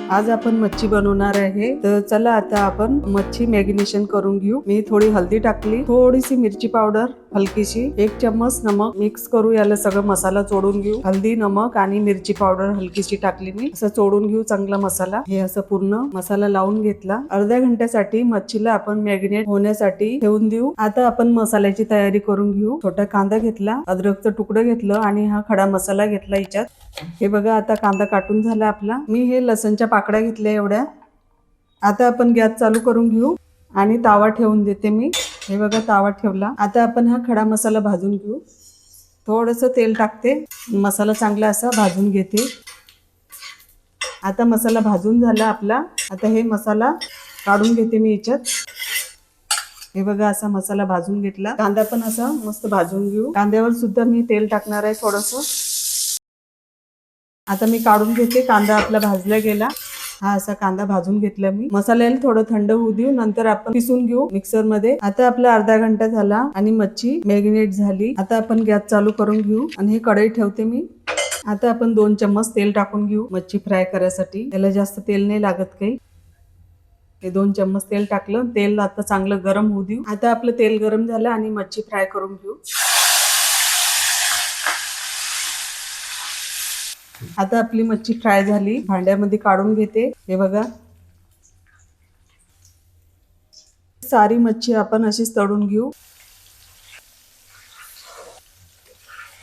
आज आपण मच्छी बनवणार आहे, तर चला आता आपण मच्छी मॅरिनेशन करून घेऊ। मी थोडी हल्दी टाकली, थोडीशी मिरची पावडर हलकीशी, 1 चम्मच नमक मिक्स करू। याला सगळं मसाला चोडून घेऊ। हल्दी, नमक आणि मिरची पावडर हलकीशी टाकली मी। असं चोडून घेऊ चांगला मसाला। हे असं पूर्ण मसाला लावून घेतला। अर्ध्या घंट्यासाठी मच्छीला आपण मॅरिनेट होण्यासाठी ठेवून देऊ। आता आपण मसाल्याची तयारी करून घेऊ। छोटा कांदा घेतला, अद्रकचं तुकडं घेतलं आणि हा खडा मसाला घेतला याच्यात। हे बघा आता कांदा काटून झाला आपला। मी हे लसणच्या पाकळ्या घेतल्या एवढ्या। आता आपण गॅस चालू करून घेऊ आणि तावा ठेवून देते मी। हे बघा तावा ठेवला। आता आपण हा खडा मसाला भाजून घेऊ। थोडंसं तेल टाकते, मसाला चांगला असा भाजून घेते। आता मसाला भाजून झाला आपला। आता हे मसाला काढून घेते मी याच्यात। हे बघा असा मसाला भाजून घेतला। कांदा पण असा मस्त भाजून घेऊ। कांद्यावर सुद्धा मी तेल टाकणार आहे थोडंसं। आता मी काढून घेते। कांदा आपला भाजला गेला। हा असा कांदा भाजून घेतला मी। मसाल्याला थोडं थंड होऊ देऊ, नंतर आपण पिसून घेऊ मिक्सर मध्ये। आता आपला अर्धा घंटा झाला आणि मच्छी मॅरिनेट झाली। आता आपण गॅस चालू करून घेऊ आणि हे कढई ठेवते मी। आता आपण 2 चम्मच तेल टाकून घेऊ मच्छी फ्राय करायसाठी। त्याला जास्त तेल नाही लागत काही। हे 2 चम्मच तेल टाकलं। तेल आता चांगलं गरम होऊ देऊ। आता आपलं तेल गरम झालं आणि मच्छी फ्राय करून घेऊ। आता आपली मच्छी फ्राय झाली, भांड्यामध्ये काढून घेते। हे बघा सारी मच्छी आपण अशीच तळून घेऊ।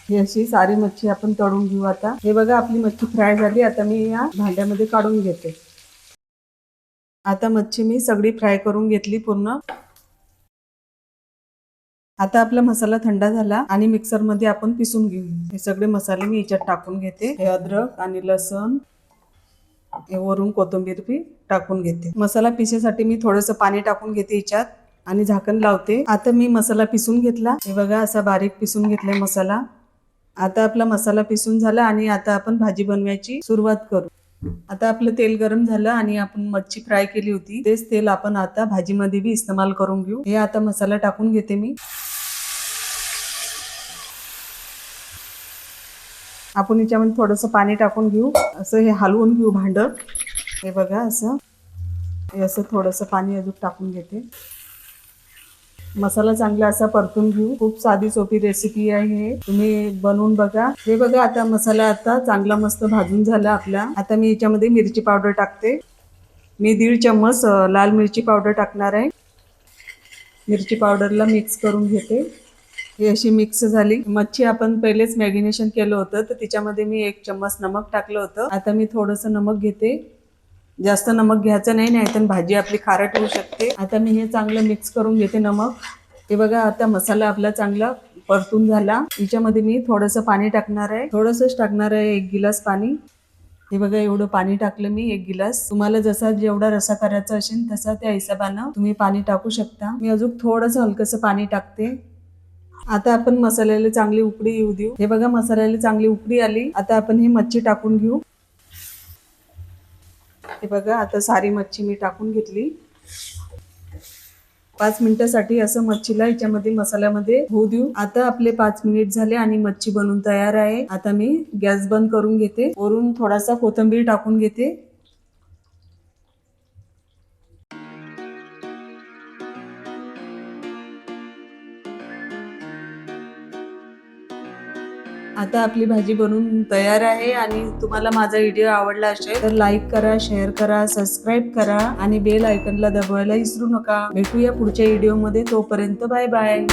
ही अशी सारी मच्छी आपण तळून घेऊ आता। हे बघा आपली मच्छी फ्राय झाली। आता मी या भांड्यामध्ये काढून घेते। आता मच्छी मी सगळी फ्राय करून घेतली पूर्ण। आता आपला मसाला थंड झाला आणि मिक्सर मध्ये आपण पिसून घेऊ। हे सगळे मसाले मी याच्यात टाकून घेते। हे अद्रक आणि लसूण, हे वरून कोथिंबीर बी टाकून घेते। मसाला पिसासाठी मी थोडंसं पाणी टाकून घेते याच्यात आणि झाकण लावते। आता मी मसाला पिसून घेतला। हे बघा असा बारीक पिसून घेतलाय मसाला। आता आपला मसाला पिसून झाला आणि आता आपण भाजी बनवायची सुरुवात करू। आता आपलं तेल गरम झालं आणि आपण मच्छी फ्राय केली होती तेच तेल आपण आता भाजीमध्ये बी इस्तेमाल करून घेऊ। हे आता मसाला टाकून घेते मी। आपण याच्यामध्ये थोडंसं पाणी टाकून घेऊ। असं हे हलवून घेऊ भांड। हे बघा असं थोडंसं पाणी अजून टाकून घेते। मसाला चांगला असा परतून घेऊ। खूप साधी सोपी रेसिपी आहे, हे तुम्ही बनवून बघा। हे बघा आता मसाला आता चांगला मस्त भाजून झाला आपला। आता मी याच्यामध्ये मिरची पावडर टाकते। मी 1.5 चम्मच लाल मिरची पावडर टाकणार आहे। मिरची पावडरला मिक्स करून घेते। ही अशी मिक्स झाली। मच्छी आपण पहिलेच मॅरिनेशन केलं होतं, तर त्याच्यामध्ये मी 1 चम्मच नमक टाकलं होतं। आता मी थोडंसं नमक घेते। जास्त नमक घ्यायचं नाही, नाहीतर भाजी आपली खारट होऊ शकते। आता मी हे चांगलं मिक्स करून घेते नमक। हे बघा आता मसाला आपला चांगला परतून झाला। याच्यामध्ये मी थोडंसं पाणी टाकणार आहे। थोडंसंच टाकणार आहे, 1 गिलास पाणी। हे बघा एवढं पाणी टाकलं मी, 1 गिलास। तुम्हाला जसा जेवढा रसा करायचा असेल तसा त्या हिशोबाने तुम्ही पाणी टाकू शकता। मी अजून थोडंसं हलकंसं पाणी टाकते। आता आपण मसाल्याला चांगली उकळी येऊ देऊ। हे बघा मसाल्याला चांगली उकळी आली। आता आपण ही मच्छी टाकून घेऊ। हे बघा आता सारी मच्छी मी टाकून घेतली। 5 मिनिटासाठी असं मच्छीला याच्यामध्ये मसाल्यामध्ये होऊ देऊ। आता आपले 5 मिनिट झाले आणि मच्छी बनून तयार आहे। आता मी गॅस बंद करून घेते। वरून थोडासा कोथिंबीर टाकून घेते। आता आपली भाजी बनवून तयार आहे आणि तुम्हाला माझा व्हिडिओ आवडला असेल तर लाईक करा, शेअर करा, सबस्क्राईब करा आणि बेल आयकॉनला दबावायला विसरू नका। भेटूया पुढच्या व्हिडिओमध्ये। तोपर्यंत बाय बाय।